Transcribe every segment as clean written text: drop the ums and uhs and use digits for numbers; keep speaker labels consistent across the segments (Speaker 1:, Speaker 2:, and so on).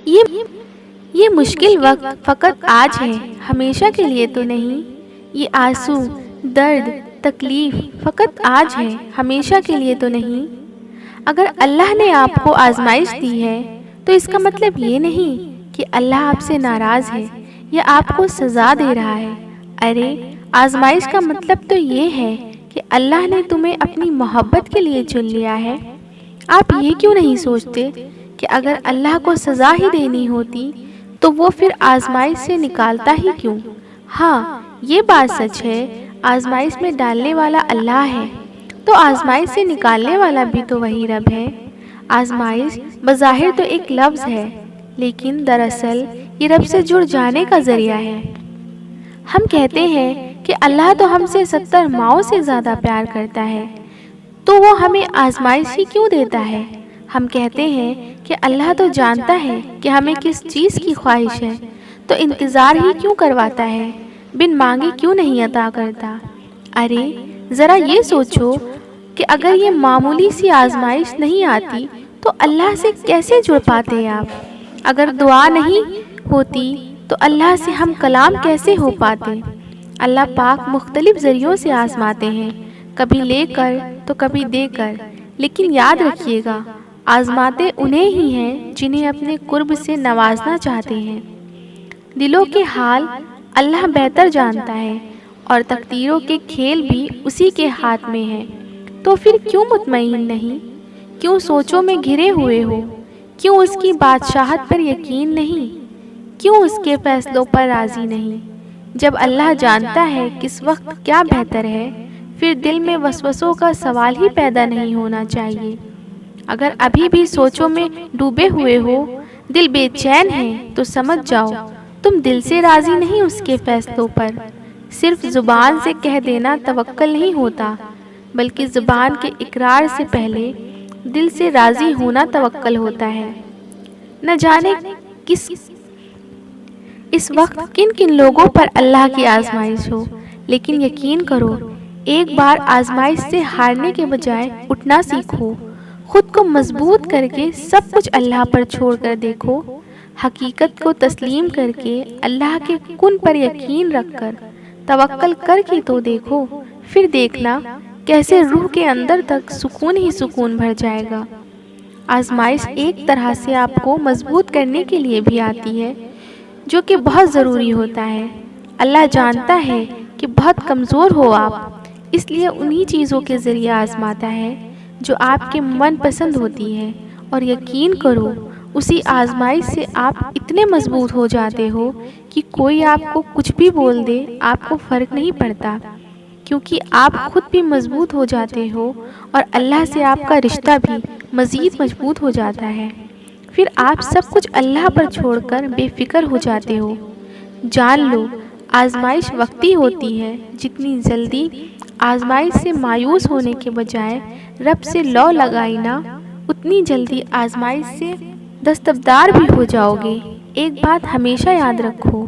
Speaker 1: یہ مشکل وقت فقط آج ہے، ہمیشہ کے لیے تو نہیں۔ یہ آنسو، درد، تکلیف فقط آج ہے، ہمیشہ کے لیے تو نہیں۔ اگر اللہ نے آپ کو آزمائش دی ہے تو اس کا مطلب یہ نہیں کہ اللہ آپ سے ناراض ہے یا آپ کو سزا دے رہا ہے۔ ارے آزمائش کا مطلب تو یہ ہے کہ اللہ نے تمہیں اپنی محبت کے لیے چن لیا ہے۔ آپ یہ کیوں نہیں سوچتے کہ اگر اللہ کو سزا ہی دینی ہوتی تو وہ پھر آزمائش سے نکالتا ہی کیوں؟ ہاں یہ بات سچ ہے، آزمائش میں ڈالنے والا اللہ ہے تو آزمائش سے نکالنے والا بھی تو وہی رب ہے۔ آزمائش بظاہر تو ایک لفظ ہے، لیکن دراصل یہ رب سے جڑ جانے کا ذریعہ ہے۔ ہم کہتے ہیں کہ اللہ تو ہم سے 70 ماؤں سے زیادہ پیار کرتا ہے، تو وہ ہمیں آزمائش ہی کیوں دیتا ہے؟ ہم کہتے ہیں کہ اللہ تو جانتا ہے کہ ہمیں کس چیز کی خواہش ہے، تو انتظار ہی کیوں کرواتا ہے، بن مانگے کیوں نہیں عطا کرتا؟ ارے ذرا یہ سوچو کہ اگر یہ معمولی سی آزمائش نہیں آتی تو اللہ سے کیسے جڑ پاتے آپ؟ اگر دعا نہیں ہوتی تو اللہ سے ہم کلام کیسے ہو پاتے؟ اللہ پاک مختلف ذریعوں سے آزماتے ہیں، کبھی لے کر تو کبھی دے کر، لیکن یاد رکھیے گا آزماتے انہیں ہی ہیں جنہیں اپنے قرب سے نوازنا چاہتے ہیں۔ دلوں کے حال اللہ بہتر جانتا ہے اور تقدیروں کے کھیل بھی اسی کے ہاتھ میں ہیں۔ تو پھر کیوں مطمئن نہیں؟ کیوں سوچوں میں گھرے ہوئے ہو؟ کیوں اس کی بادشاہت پر یقین نہیں؟ کیوں اس کے فیصلوں پر راضی نہیں؟ جب اللہ جانتا ہے کس وقت کیا بہتر ہے، پھر دل میں وسوسوں کا سوال ہی پیدا نہیں ہونا چاہیے۔ اگر ابھی بھی سوچوں میں ڈوبے ہوئے ہو، دل بے چین ہے، تو سمجھ جاؤ تم دل سے راضی نہیں اس کے فیصلوں پر۔ صرف زبان سے کہہ دینا توکل نہیں ہوتا، بلکہ زبان کے اقرار سے پہلے دل سے راضی ہونا توکل ہوتا ہے۔ نہ جانے اس وقت کن کن لوگوں پر اللہ کی آزمائش ہو، لیکن یقین کرو ایک بار آزمائش سے ہارنے کے بجائے اٹھنا سیکھو، خود کو مضبوط کر کے سب کچھ اللہ پر چھوڑ کر دیکھو، حقیقت کو تسلیم کر کے اللہ کے کن پر یقین رکھ کر توکل کر کے تو دیکھو، پھر دیکھنا کیسے روح کے اندر تک سکون ہی سکون بھر جائے گا۔ آزمائش ایک طرح سے آپ کو مضبوط کرنے کے لیے بھی آتی ہے، جو کہ بہت ضروری ہوتا ہے۔ اللہ جانتا ہے کہ بہت کمزور ہو آپ، اس لیے انہی چیزوں کے ذریعے آزماتا ہے جو آپ کے من پسند ہوتی ہے، اور یقین کرو اسی آزمائش سے آپ اتنے مضبوط ہو جاتے ہو کہ کوئی آپ کو کچھ بھی بول دے آپ کو فرق نہیں پڑتا، کیونکہ آپ خود بھی مضبوط ہو جاتے ہو اور اللہ سے آپ کا رشتہ بھی مزید مضبوط ہو جاتا ہے۔ پھر آپ سب کچھ اللہ پر چھوڑ کر بے فکر ہو جاتے ہو۔ جان لو آزمائش وقتی ہوتی ہے، جتنی جلدی آزمائش سے مایوس ہونے کے بجائے رب سے لو لگائی نا، اتنی جلدی آزمائش سے دستبردار بھی ہو جاؤ گے۔ ایک بات ہمیشہ یاد رکھو،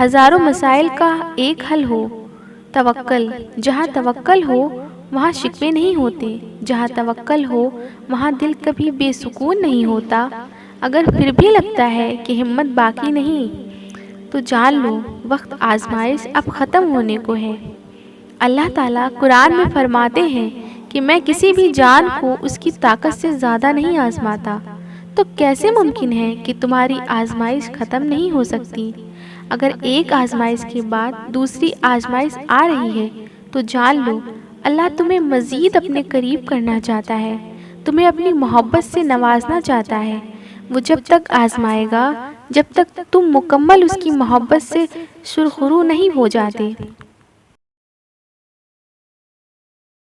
Speaker 1: ہزاروں مسائل کا ایک حل ہو توکل۔ جہاں توکل ہو وہاں شکوے نہیں ہوتے، جہاں توکل ہو وہاں دل کبھی بے سکون نہیں ہوتا۔ اگر پھر بھی لگتا ہے کہ ہمت باقی نہیں، تو جان لو وقت آزمائش اب ختم ہونے کو ہے۔ اللہ تعالیٰ قرآن میں فرماتے ہیں کہ میں کسی بھی جان کو اس کی طاقت سے زیادہ نہیں آزماتا، تو کیسے ممکن ہے کہ تمہاری آزمائش ختم نہیں ہو سکتی؟ اگر ایک آزمائش کے بعد دوسری آزمائش آ رہی ہے تو جان لو اللہ تمہیں مزید اپنے قریب کرنا چاہتا ہے، تمہیں اپنی محبت سے نوازنا چاہتا ہے۔ وہ جب تک آزمائے گا جب تک تم مکمل اس کی محبت سے سرخرو نہیں ہو جاتے۔